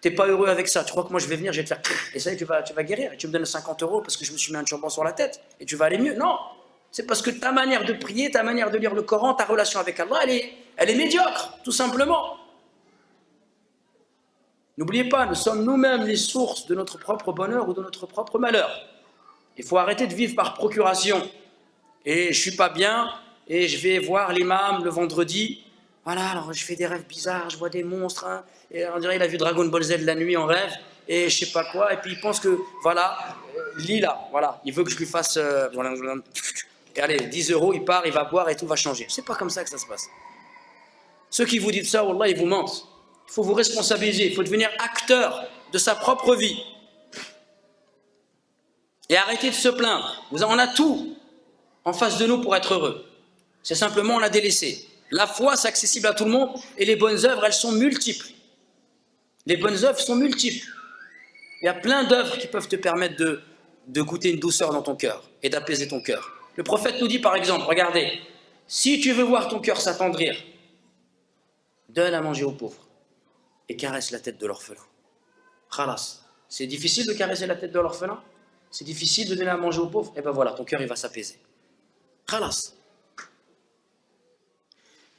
Tu n'es pas heureux avec ça, tu crois que moi je vais venir, je vais te faire, et ça, tu vas guérir, et tu me donnes 50 € parce que je me suis mis un turban sur la tête, et tu vas aller mieux. Non, c'est parce que ta manière de prier, ta manière de lire le Coran, ta relation avec Allah, elle est médiocre, tout simplement. N'oubliez pas, nous sommes nous-mêmes les sources de notre propre bonheur ou de notre propre malheur. Il faut arrêter de vivre par procuration. Et je ne suis pas bien, et je vais voir l'imam le vendredi. Voilà, alors je fais des rêves bizarres, je vois des monstres. Hein, et on dirait qu'il a vu Dragon Ball Z la nuit en rêve, et je ne sais pas quoi. Et puis il pense que, voilà, Lila, voilà, il veut que je lui fasse. Et allez, 10 €, il part, il va boire et tout va changer. C'est pas comme ça que ça se passe. Ceux qui vous disent ça, wallah, ils vous mentent. Il faut vous responsabiliser, il faut devenir acteur de sa propre vie. Et arrêtez de se plaindre. On a tout en face de nous pour être heureux. C'est simplement on l'a délaissé. La foi, c'est accessible à tout le monde et les bonnes œuvres, elles sont multiples. Les bonnes œuvres sont multiples. Il y a plein d'œuvres qui peuvent te permettre de goûter une douceur dans ton cœur et d'apaiser ton cœur. Le prophète nous dit par exemple, regardez, si tu veux voir ton cœur s'attendrir, donne à manger aux pauvres et caresse la tête de l'orphelin. Khalas. C'est difficile de caresser la tête de l'orphelin? C'est difficile de donner à manger aux pauvres? Et ben voilà, ton cœur il va s'apaiser. Khalas.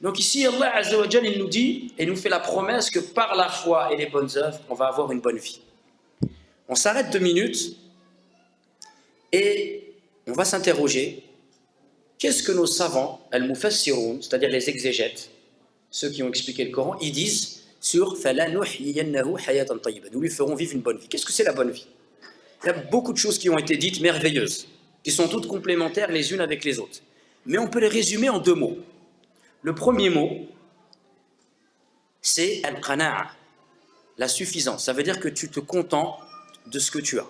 Donc ici, Allah Azza wa Jal, il nous dit, et nous fait la promesse que par la foi et les bonnes œuvres, on va avoir une bonne vie. On s'arrête 2 minutes et on va s'interroger, qu'est-ce que nos savants, al-mufassiroun, c'est-à-dire les exégètes, ceux qui ont expliqué le Coran, ils disent sur « فَلَنُحْيِيَنَّهُ حَيَاةً طَيِّبًا » nous lui ferons vivre une bonne vie. Qu'est-ce que c'est la bonne vie? Il y a beaucoup de choses qui ont été dites merveilleuses, qui sont toutes complémentaires les unes avec les autres. Mais on peut les résumer en 2 mots. Le premier mot, c'est al-qana'a, la suffisance. Ça veut dire que tu te contentes de ce que tu as.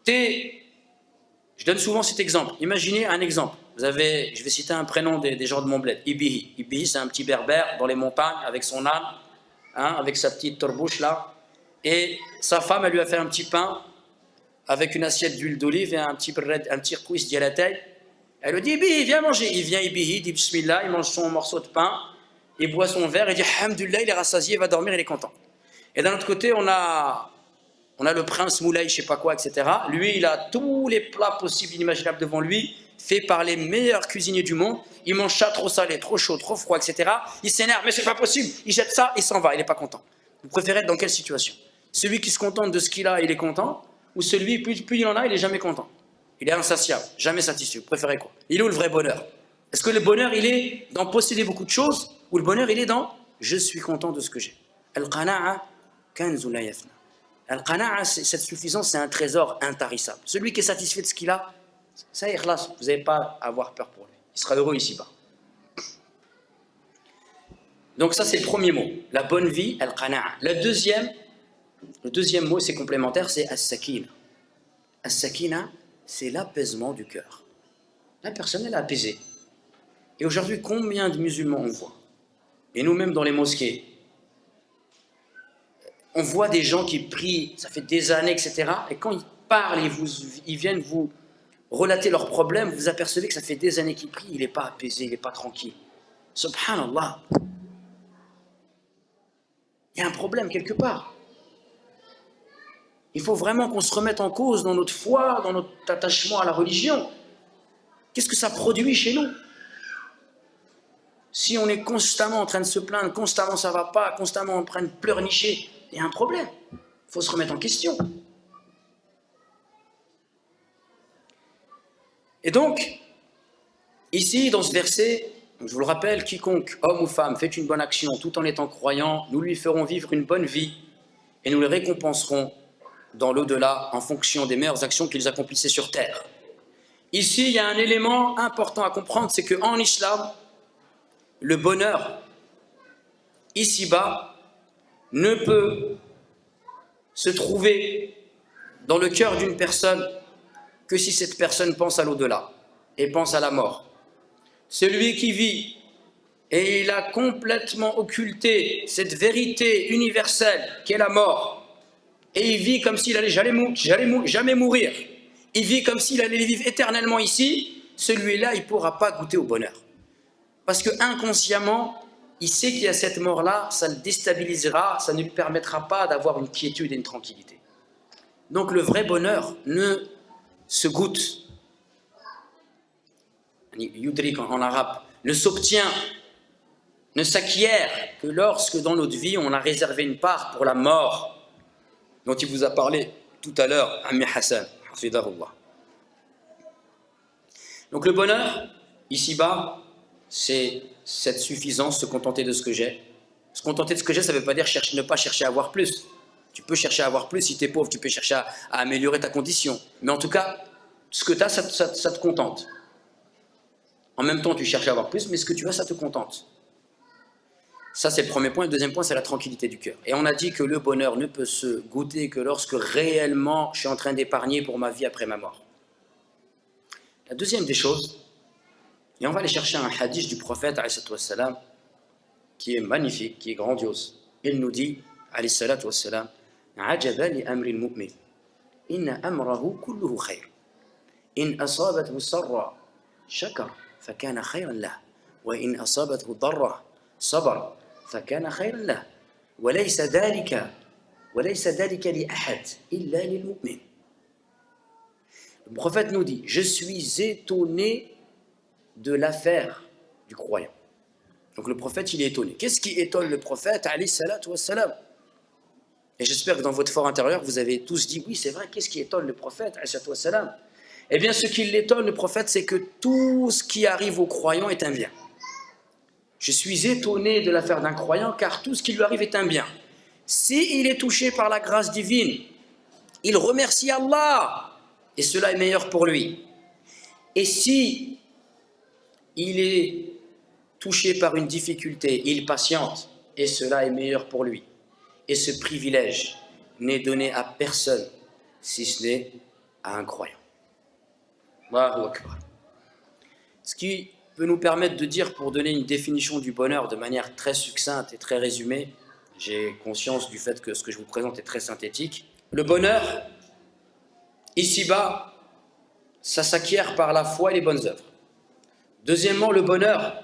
Je donne souvent cet exemple. Imaginez un exemple. Je vais citer un prénom des gens de mon bled, Ibihi. Ibihi, c'est un petit berbère dans les montagnes avec son âne, hein, avec sa petite torbouche là. Et sa femme, elle lui a fait un petit pain avec une assiette d'huile d'olive et un petit rkouis de la taille. Elle lui dit, Ibihi, viens manger. Il vient, Ibihi, dit Bismillah, il mange son morceau de pain, il boit son verre, il dit, Alhamdulillah, il est rassasié, il va dormir, il est content. Et d'un autre côté, on a le prince Moulay, je sais pas quoi, etc. Lui, il a tous les plats possibles, inimaginables devant lui, faits par les meilleurs cuisiniers du monde. Il mange ça trop salé, trop chaud, trop froid, etc. Il s'énerve, mais c'est pas possible. Il jette ça, il s'en va, il n'est pas content. Vous préférez être dans quelle situation? Celui qui se contente de ce qu'il a, il est content, ou celui, plus il en a, il est jamais content? Il est insatiable, jamais satisfait. Vous préférez quoi? Il est où le vrai bonheur? Est-ce que le bonheur, il est dans posséder beaucoup de choses, ou le bonheur, il est dans je suis content de ce que j'ai? Al-qana'a kanzun la yafna. Al-qana'a, cette suffisance, c'est un trésor intarissable. Celui qui est satisfait de ce qu'il a, ça y est, ikhlas, vous n'avez pas à avoir peur pour lui. Il sera heureux ici-bas. Donc ça, c'est le premier mot. La bonne vie, al-qana'a. Le deuxième mot, c'est complémentaire, c'est as-sakina. As-sakina, c'est l'apaisement du cœur. La personne, elle est apaisée. Et aujourd'hui, combien de musulmans on voit? Et nous-mêmes dans les mosquées, on voit des gens qui prient, ça fait des années, etc. Et quand ils parlent, ils viennent vous relater leurs problèmes, vous apercevez que ça fait des années qu'ils prient, il n'est pas apaisé, il n'est pas tranquille. Subhanallah. Il y a un problème quelque part. Il faut vraiment qu'on se remette en cause dans notre foi, dans notre attachement à la religion. Qu'est-ce que ça produit chez nous? Si on est constamment en train de se plaindre, constamment ça ne va pas, constamment en train de pleurnicher, il y a un problème. Il faut se remettre en question. Et donc, ici, dans ce verset, je vous le rappelle, quiconque, homme ou femme, fait une bonne action tout en étant croyant, nous lui ferons vivre une bonne vie et nous le récompenserons dans l'au-delà en fonction des meilleures actions qu'ils accomplissaient sur terre. Ici, il y a un élément important à comprendre, c'est qu'en islam, le bonheur, ici-bas, ne peut se trouver dans le cœur d'une personne que si cette personne pense à l'au-delà et pense à la mort. Celui qui vit et il a complètement occulté cette vérité universelle qu'est la mort, et il vit comme s'il allait jamais mourir, il vit comme s'il allait vivre éternellement ici, celui-là il ne pourra pas goûter au bonheur. Parce que inconsciemment, il sait qu'il y a cette mort-là, ça le déstabilisera, ça ne lui permettra pas d'avoir une quiétude et une tranquillité. Donc le vrai bonheur ne se goûte, yudrik en arabe, ne s'obtient, ne s'acquiert que lorsque dans notre vie on a réservé une part pour la mort dont il vous a parlé tout à l'heure, Ammi Hassan, hafidahullah. Donc le bonheur, ici-bas, c'est cette suffisance, se contenter de ce que j'ai. Se contenter de ce que j'ai, ça ne veut pas dire ne pas chercher à avoir plus. Tu peux chercher à avoir plus, si tu es pauvre, tu peux chercher à améliorer ta condition. Mais en tout cas, ce que tu as, ça te contente. En même temps, tu cherches à avoir plus, mais ce que tu as, ça te contente. Ça, c'est le premier point. Le deuxième point, c'est la tranquillité du cœur. Et on a dit que le bonheur ne peut se goûter que lorsque réellement je suis en train d'épargner pour ma vie après ma mort. La deuxième des choses, et on va aller chercher un hadith du prophète, salam, qui est magnifique, qui est grandiose. Il nous dit, salam, عجبا لأمر المؤمن إن أمره كله خير إن أصابته سرا شكر فكان خيرا له وإن أصابته ضرا صبر فكان خيرا له وليس ذلك لأحد إلا للمؤمن. Le prophète nous dit, je suis étonné de l'affaire du croyant. Donc le prophète, il est étonné. Qu'est-ce qui étonne le prophète, alayhi salatu wassalam? Et j'espère que dans votre fort intérieur, vous avez tous dit, oui, c'est vrai, qu'est-ce qui étonne le prophète, alayhi salatu wassalam? Eh bien, ce qui l'étonne, le prophète, c'est que tout ce qui arrive aux croyants est un bien. Je suis étonné de l'affaire d'un croyant, car tout ce qui lui arrive est un bien. S'il est touché par la grâce divine, il remercie Allah, et cela est meilleur pour lui. Et si il est touché par une difficulté, il patiente, et cela est meilleur pour lui. Et ce privilège n'est donné à personne, si ce n'est à un croyant. Allahu Akbar. Ce qui peut nous permettre de dire, pour donner une définition du bonheur de manière très succincte et très résumée, j'ai conscience du fait que ce que je vous présente est très synthétique. Le bonheur, ici-bas, ça s'acquiert par la foi et les bonnes œuvres. Deuxièmement, le bonheur,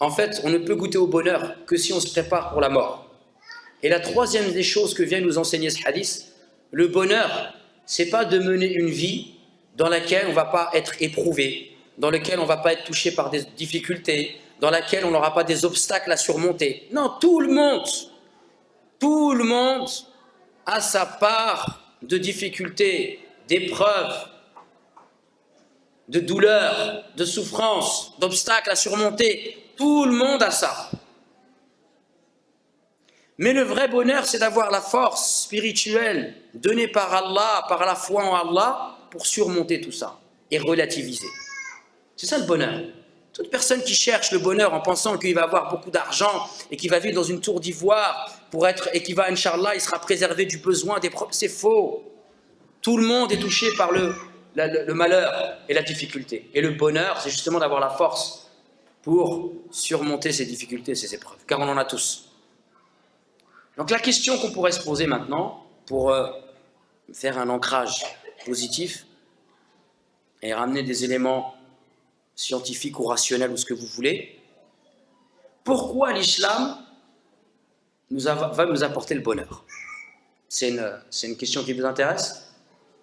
en fait, on ne peut goûter au bonheur que si on se prépare pour la mort. Et la troisième des choses que vient nous enseigner ce hadith, le bonheur, c'est pas de mener une vie dans laquelle on ne va pas être éprouvé, dans laquelle on ne va pas être touché par des difficultés, dans laquelle on n'aura pas des obstacles à surmonter. Non, tout le monde a sa part de difficultés, d'épreuves, de douleurs, de souffrances, d'obstacles à surmonter. Tout le monde a ça. Mais le vrai bonheur, c'est d'avoir la force spirituelle donnée par Allah, par la foi en Allah, pour surmonter tout ça et relativiser. C'est ça le bonheur. Toute personne qui cherche le bonheur en pensant qu'il va avoir beaucoup d'argent et qu'il va vivre dans une tour d'ivoire et qu'il va, Inch'Allah, il sera préservé du besoin des propres, c'est faux. Tout le monde est touché par le malheur et la difficulté. Et le bonheur, c'est justement d'avoir la force pour surmonter ces difficultés, ces épreuves, car on en a tous. Donc la question qu'on pourrait se poser maintenant, pour faire un ancrage positif et ramener des éléments scientifiques ou rationnels ou ce que vous voulez, pourquoi l'islam va nous apporter le bonheur? C'est une question qui vous intéresse?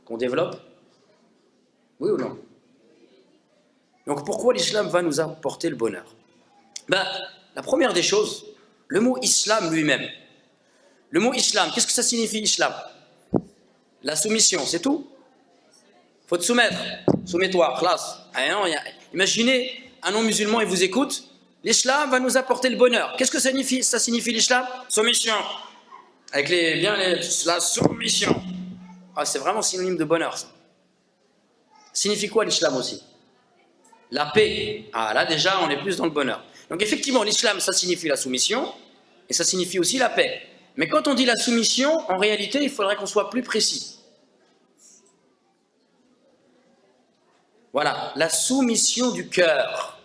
Qu'on développe? Oui ou non? Donc pourquoi l'islam va nous apporter le bonheur? Ben, la première des choses, le mot islam lui-même. Le mot islam, qu'est-ce que ça signifie islam? La soumission, c'est tout? Faut te soumettre. Soumets-toi, classe. Imaginez, un non-musulman, il vous écoute. L'islam va nous apporter le bonheur. Qu'est-ce que ça signifie l'islam? Soumission. Avec la soumission. Ah, c'est vraiment synonyme de bonheur, ça. Signifie quoi l'islam aussi? La paix. Ah, là déjà, on est plus dans le bonheur. Donc effectivement, l'islam, ça signifie la soumission et ça signifie aussi la paix. Mais quand on dit la soumission, en réalité, il faudrait qu'on soit plus précis. Voilà, la soumission du cœur.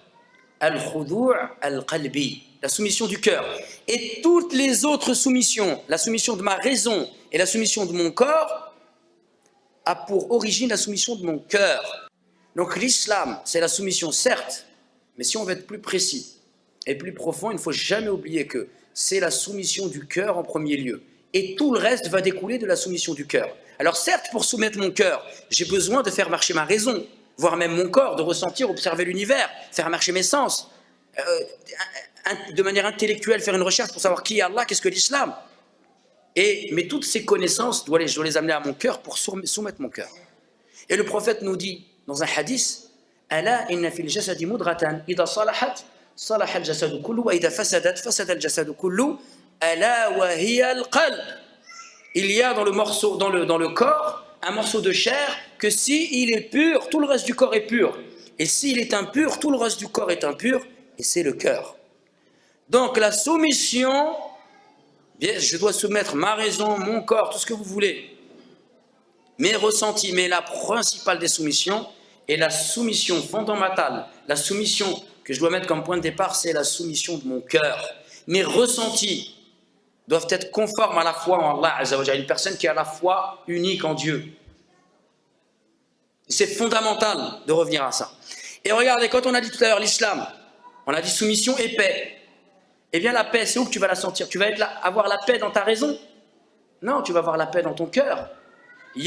Al-khudu' al-qalbi. La soumission du cœur. Et toutes les autres soumissions, la soumission de ma raison et la soumission de mon corps, a pour origine la soumission de mon cœur. Donc l'islam, c'est la soumission, certes, mais si on veut être plus précis et plus profond, il ne faut jamais oublier que c'est la soumission du cœur en premier lieu. Et tout le reste va découler de la soumission du cœur. Alors certes, pour soumettre mon cœur, j'ai besoin de faire marcher ma raison, voire même mon corps, de ressentir, observer l'univers, faire marcher mes sens, de manière intellectuelle, faire une recherche pour savoir qui est Allah, qu'est-ce que l'islam. Mais toutes ces connaissances, je dois les amener à mon cœur pour soumettre mon cœur. Et le prophète nous dit dans un hadith, Ala inna fil jasadi mudratan, ida salahat, salaha al jasadu kullu, wa ida fasadat, fasada al jasadu kullu, ala wa hiya al qalb. Il y a dans le corps un morceau de chair que s'il est pur, tout le reste du corps est pur. Et s'il est impur, tout le reste du corps est impur, et c'est le cœur. Donc la soumission, je dois soumettre ma raison, mon corps, tout ce que vous voulez, mes ressentis, mais la principale des soumissions est la soumission fondamentale, la soumission que je dois mettre comme point de départ, c'est la soumission de mon cœur. Mes ressentis doivent être conformes à la foi en Allah Azza wa Jalla, une personne qui a la foi unique en Dieu. C'est fondamental de revenir à ça. Et regardez, quand on a dit tout à l'heure l'islam, on a dit soumission et paix. Eh bien la paix, c'est où que tu vas la sentir? Tu vas avoir la paix dans ta raison? Non, tu vas avoir la paix dans ton cœur. Le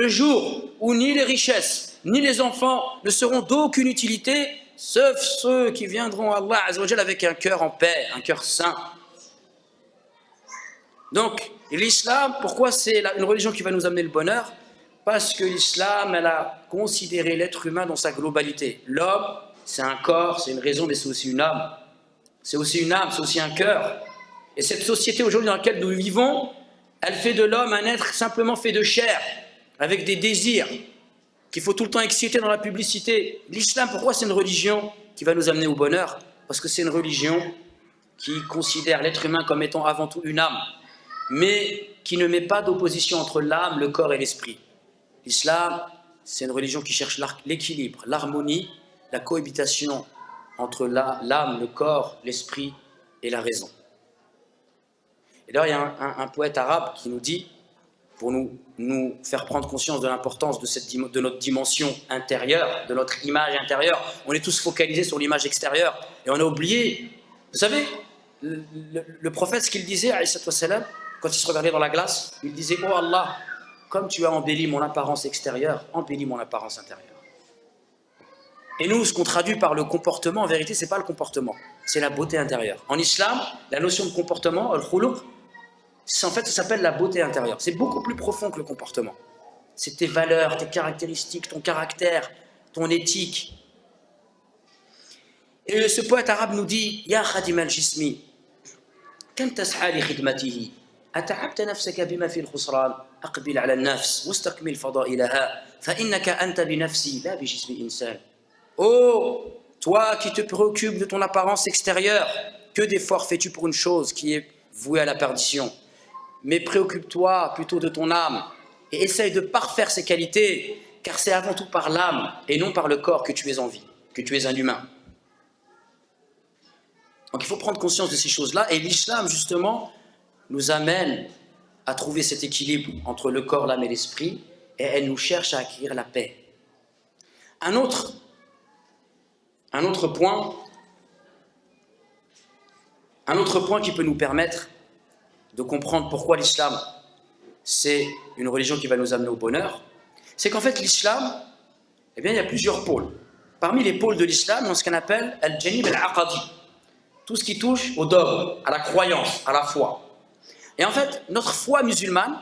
jour où ni les richesses, ni les enfants ne seront d'aucune utilité, sauf ceux qui viendront à Allah Azza wa Jalla avec un cœur en paix, un cœur saint. Donc, l'islam, pourquoi c'est une religion qui va nous amener le bonheur? Parce que l'islam, elle a considéré l'être humain dans sa globalité. L'homme, c'est un corps, c'est une raison, mais c'est aussi une âme. C'est aussi une âme, c'est aussi un cœur. Et cette société aujourd'hui dans laquelle nous vivons, elle fait de l'homme un être simplement fait de chair, avec des désirs, qu'il faut tout le temps exciter dans la publicité. L'islam, pourquoi c'est une religion qui va nous amener au bonheur? Parce que c'est une religion qui considère l'être humain comme étant avant tout une âme, mais qui ne met pas d'opposition entre l'âme, le corps et l'esprit. L'islam, c'est une religion qui cherche l'équilibre, l'harmonie, la cohabitation entre l'âme, le corps, l'esprit et la raison. Et d'ailleurs, il y a un poète arabe qui nous dit, pour nous faire prendre conscience de l'importance de notre dimension intérieure, de notre image intérieure, on est tous focalisés sur l'image extérieure et on a oublié, vous savez, le prophète, ce qu'il disait, quand il se regardait dans la glace, il disait, oh Allah, comme tu as embelli mon apparence extérieure, embellis mon apparence intérieure. Et nous, ce qu'on traduit par le comportement, en vérité, ce n'est pas le comportement, c'est la beauté intérieure. En islam, la notion de comportement, al-khuluq, en fait, ça s'appelle la beauté intérieure. C'est beaucoup plus profond que le comportement. C'est tes valeurs, tes caractéristiques, ton caractère, ton éthique. Et ce poète arabe nous dit, Ya khadim al-jismi, kam tas'a li khidmatihi, ata'abta nafsaka bima fi al-khusran, aqbil ala al-nafs, wastakmil fada'ilaha, fa innaka anta bi nafsi, la bi jismi insan. Oh, toi qui te préoccupes de ton apparence extérieure, que d'efforts fais-tu pour une chose qui est vouée à la perdition? Mais préoccupe-toi plutôt de ton âme et essaye de parfaire ses qualités, car c'est avant tout par l'âme et non par le corps que tu es en vie, que tu es un humain. Donc il faut prendre conscience de ces choses-là, et l'islam justement nous amène à trouver cet équilibre entre le corps, l'âme et l'esprit, et elle nous cherche à acquérir la paix. Un autre point qui peut nous permettre de comprendre pourquoi l'islam c'est une religion qui va nous amener au bonheur, c'est qu'en fait l'islam Eh bien, il y a plusieurs pôles. Parmi les pôles de l'islam, il y a ce qu'on appelle al-janib al-aqadi. Tout ce qui touche au dogme, à la croyance, à la foi. Et en fait, notre foi musulmane,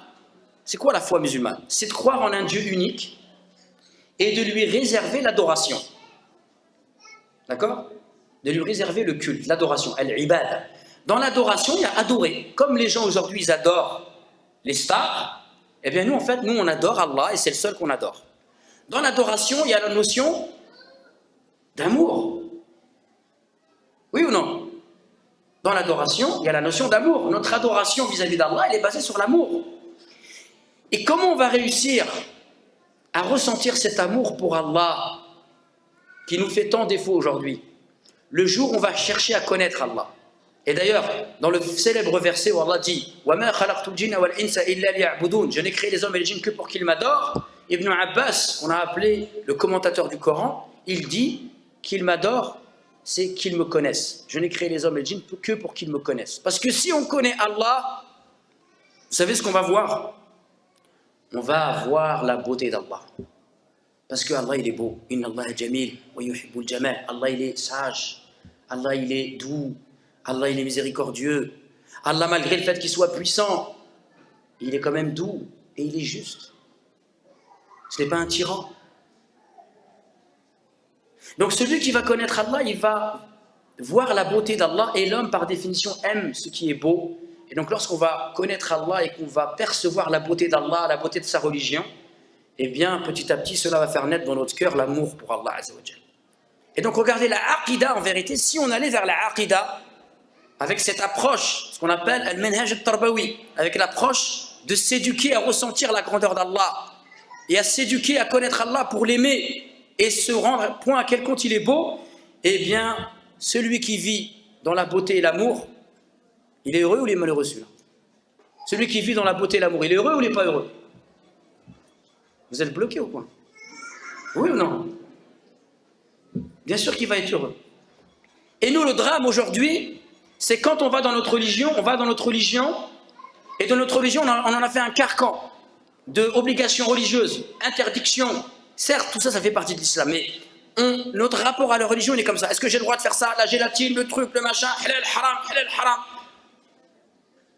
c'est quoi la foi musulmane? C'est de croire en un Dieu unique et de lui réserver l'adoration. D'accord? De lui réserver le culte, l'adoration, al-ibad. Dans l'adoration, il y a adorer. Comme les gens aujourd'hui, ils adorent les stars, eh bien nous, en fait, nous, on adore Allah et c'est le seul qu'on adore. Dans l'adoration, il y a la notion d'amour. Oui ou non? Dans l'adoration, il y a la notion d'amour. Notre adoration vis-à-vis d'Allah, elle est basée sur l'amour. Et comment on va réussir à ressentir cet amour pour Allah qui nous fait tant défaut aujourd'hui? Le jour où on va chercher à connaître Allah. Et d'ailleurs, dans le célèbre verset où Allah dit « وَمَا خَلَقْتُ الْجِنَّ وَالْإِنسَ إِلَّا لِيَعْبُدُونَ » Je n'ai créé les hommes et les djinns que pour qu'ils m'adorent. Ibn Abbas, qu'on a appelé le commentateur du Coran, il dit qu'il m'adore, c'est qu'ils me connaissent. Je n'ai créé les hommes et les djinns que pour qu'ils me connaissent. Parce que si on connaît Allah, vous savez ce qu'on va voir? On va voir la beauté d'Allah. Parce que Allah il est beau. Inna Allah jamil wa yuhibbul jamal. Allah il est sage. Allah il est doux. Allah il est miséricordieux. Allah malgré le fait qu'il soit puissant, il est quand même doux et il est juste. Ce n'est pas un tyran. Donc celui qui va connaître Allah, il va voir la beauté d'Allah et l'homme par définition aime ce qui est beau. Et donc lorsqu'on va connaître Allah et qu'on va percevoir la beauté d'Allah, la beauté de sa religion, eh bien petit à petit cela va faire naître dans notre cœur l'amour pour Allah Azza wa Jal. Et donc regardez la aqida en vérité, si on allait vers la aqida avec cette approche, ce qu'on appelle al-manhaj al-tarbawi, avec l'approche de s'éduquer à ressentir la grandeur d'Allah et à s'éduquer à connaître Allah pour l'aimer et se rendre point à quel compte il est beau, eh bien celui qui vit dans la beauté et l'amour, il est heureux ou il est malheureux celui-là? Celui qui vit dans la beauté et l'amour, il est heureux ou il n'est pas heureux? Vous êtes bloqué ou quoi? Oui ou non? Bien sûr qu'il va être heureux. Et nous, le drame aujourd'hui, c'est quand on va dans notre religion, et de notre religion, on en a fait un carcan d'obligations religieuses, interdictions. Certes, tout ça, ça fait partie de l'islam, mais notre rapport à la religion, il est comme ça. Est-ce que j'ai le droit de faire ça? La gélatine, le truc, le machin, halal, haram, halal, haram.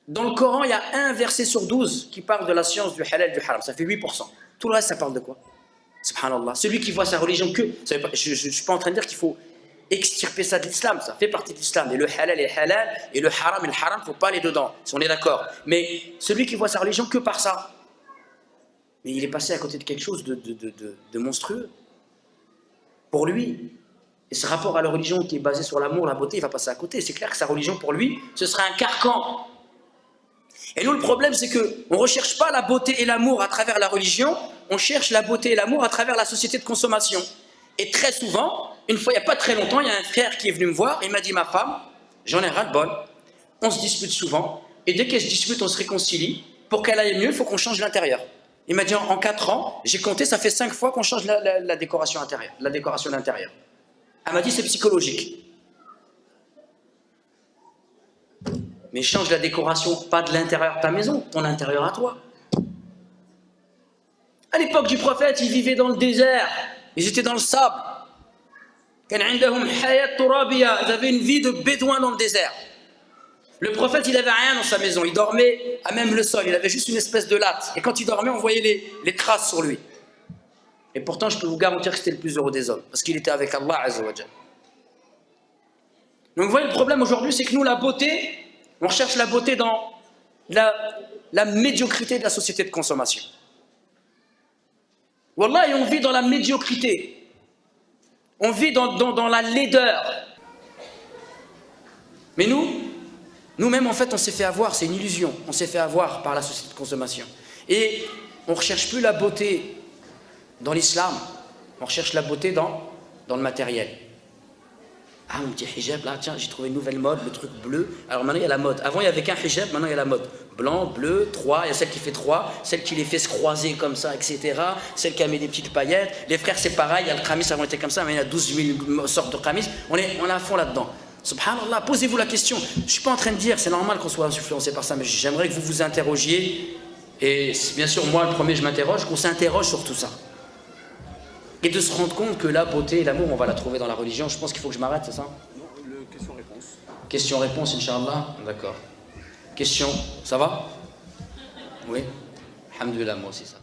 Dans le Coran, il y a un verset sur 12 qui parle de la science du halal et du haram. Ça fait 8%. Tout le reste, ça parle de quoi? Subhanallah. Celui qui voit sa religion que... Je ne suis pas en train de dire qu'il faut extirper ça de l'islam. Ça fait partie de l'islam. Et le halal est halal. Et le haram, il ne faut pas aller dedans. Si on est d'accord. Mais celui qui voit sa religion que par ça, mais il est passé à côté de quelque chose de monstrueux. Pour lui. Et ce rapport à la religion qui est basé sur l'amour, la beauté, il va passer à côté. C'est clair que sa religion, pour lui, ce sera un carcan. Et nous, le problème, c'est qu'on ne recherche pas la beauté et l'amour à travers la religion, on cherche la beauté et l'amour à travers la société de consommation. Et très souvent, une fois, il n'y a pas très longtemps, il y a un frère qui est venu me voir, il m'a dit, ma femme, j'en ai ras-le-bol, on se dispute souvent, et dès qu'elle se dispute, on se réconcilie, pour qu'elle aille mieux, il faut qu'on change l'intérieur. Il m'a dit, en 4 ans, j'ai compté, ça fait 5 fois qu'on change la décoration intérieure, la décoration d'intérieur. Elle m'a dit, c'est psychologique. Mais change la décoration, pas de l'intérieur de ta maison, ton intérieur à toi. À l'époque du prophète, ils vivaient dans le désert, ils étaient dans le sable. Ils avaient une vie de bédouin dans le désert. Le prophète, il n'avait rien dans sa maison, il dormait à même le sol, il avait juste une espèce de latte. Et quand il dormait, on voyait les traces sur lui. Et pourtant, je peux vous garantir que c'était le plus heureux des hommes, parce qu'il était avec Allah Azza wa Jal. Donc vous voyez, le problème aujourd'hui, c'est que nous, la beauté, on cherche la beauté dans la médiocrité de la société de consommation. Wallah, et on vit dans la médiocrité. On vit dans la laideur. Mais nous-mêmes, en fait, on s'est fait avoir, c'est une illusion. On s'est fait avoir par la société de consommation. Et on ne recherche plus la beauté dans l'islam. On recherche la beauté dans le matériel. Ah, mon petit hijab, là, tiens, j'ai trouvé une nouvelle mode, le truc bleu. Alors maintenant, il y a la mode. Avant, il n'y avait qu'un hijab, maintenant, il y a la mode. Blanc, bleu, 3, il y a celle qui fait 3, celle qui les fait se croiser comme ça, etc. Celle qui a mis des petites paillettes. Les frères, c'est pareil, il y a le khamis, avant, était comme ça, mais il y a 12 000 sortes de khamis. On est à fond là-dedans. Subhanallah, posez-vous la question. Je ne suis pas en train de dire, c'est normal qu'on soit influencé par ça, mais j'aimerais que vous vous interrogiez. Et bien sûr, moi, le premier, je m'interroge, qu'on s'interroge sur tout ça. Et de se rendre compte que la beauté et l'amour, on va la trouver dans la religion. Je pense qu'il faut que je m'arrête, c'est ça? Non, le question-réponse. Question-réponse, Inch'Allah. D'accord. Question, ça va? Oui? Alhamdulillah, moi aussi ça.